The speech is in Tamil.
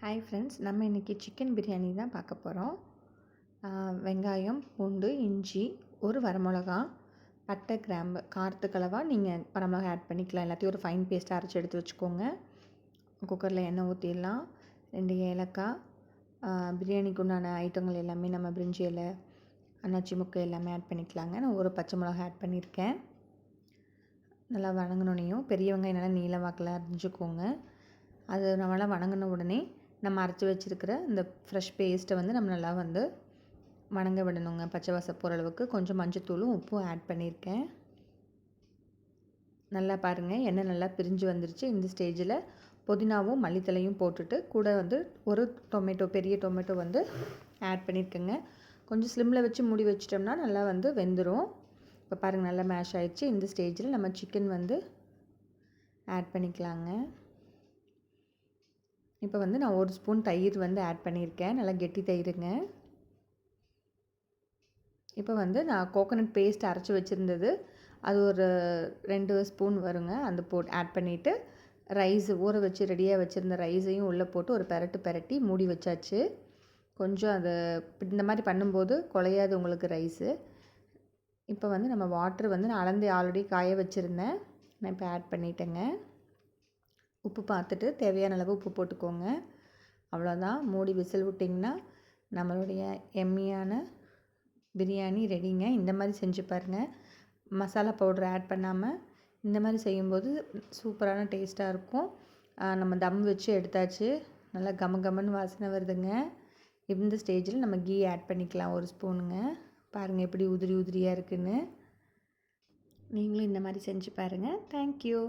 ஹாய் ஃப்ரெண்ட்ஸ், நம்ம இன்றைக்கி சிக்கன் பிரியாணி தான் பார்க்க போகிறோம். வெங்காயம், பூண்டு, இஞ்சி, ஒரு வரமிளகா, பட்டை, கிராம்பு, காரத்துக்கு அளவா நீங்கள் வரமிளகா ஆட் பண்ணிக்கலாம். எல்லாத்தையும் ஒரு ஃபைன் பேஸ்ட்டாக அரைச்சி எடுத்து வச்சுக்கோங்க. குக்கரில் எண்ணெய் ஊற்றிடலாம். 2 ஏலக்காய், பிரியாணிக்கு உண்டான ஐட்டங்கள் எல்லாமே நம்ம பிரிஞ்சி இலை, அன்னாச்சி முக்கை எல்லாமே ஆட் பண்ணிக்கலாங்க. நான் ஒரு பச்சை மிளகா ஆட் பண்ணியிருக்கேன். நல்லா வணங்கினோனையும் பெரிய வெங்காயம் நல்லா நீல வாக்கில் அரிஞ்சுக்கோங்க. அது நல்லா வணங்கின உடனே நம்ம அரைச்சி வச்சுருக்கிற இந்த ஃப்ரெஷ் பேஸ்ட்டை வந்து நம்ம நல்லா வந்து வணங்க விடணுங்க. பச்சை வாசம் போகிற அளவுக்கு கொஞ்சம் மஞ்சத்தூளும் உப்பும் ஆட் பண்ணியிருக்கேன். நல்லா பாருங்கள், எண்ணெய் நல்லா பிரிஞ்சு வந்துருச்சு. இந்த ஸ்டேஜில் புதினாவும் மல்லித்தலையும் போட்டுட்டு கூட வந்து ஒரு பெரிய டொமேட்டோ வந்து ஆட் பண்ணியிருக்கேங்க. கொஞ்சம் ஸ்லிம்மில் வச்சு மூடி வச்சிட்டோம்னா நல்லா வந்து வெந்துடும். இப்போ பாருங்கள், நல்லா மேஷ் ஆகிடுச்சு. இந்த ஸ்டேஜில் நம்ம சிக்கன் வந்து ஆட் பண்ணிக்கலாங்க. இப்போ வந்து நான் 1 ஸ்பூன் தயிர் வந்து ஆட் பண்ணியிருக்கேன். நல்லா கெட்டி தயிருங்க. இப்போ வந்து நான் கோகோனட் பேஸ்ட் அரைச்சி வச்சுருந்தது, அது ஒரு 2 ஸ்பூன் வருங்க. அந்த ஆட் பண்ணிவிட்டு ரைஸ் ஊற வச்சு ரெடியாக வச்சுருந்த ரைஸையும் உள்ளே போட்டு ஒரு பெரட்டி மூடி வச்சாச்சு. கொஞ்சம் அது இந்த மாதிரி பண்ணும்போது குலையாது உங்களுக்கு ரைஸு. இப்போ வந்து நம்ம வாட்ரு வந்து நான் அளந்து ஆல்ரெடி காய வச்சுருந்தேன். நான் இப்போ ஆட் பண்ணிட்டேங்க. உப்பு பார்த்துட்டு தேவையான அளவு உப்பு போட்டுக்கோங்க. அவ்வளோதான். மூடி விசில் விட்டிங்கன்னா நம்மளுடைய எம்மியான பிரியாணி ரெடிங்க. இந்த மாதிரி செஞ்சு பாருங்கள். மசாலா பவுடர் ஆட் பண்ணாமல் இந்த மாதிரி செய்யும்போது சூப்பரான டேஸ்ட்டாக இருக்கும். நம்ம தம் வச்சு எடுத்தாச்சு. நல்லா கமன்னு வாசனை வருதுங்க. இந்த ஸ்டேஜில் நம்ம கீ ஆட் பண்ணிக்கலாம் 1 ஸ்பூனுங்க. பாருங்கள் எப்படி உதிரியாக இருக்குன்னு. நீங்களும் இந்த மாதிரி செஞ்சு பாருங்கள். தேங்க்யூ.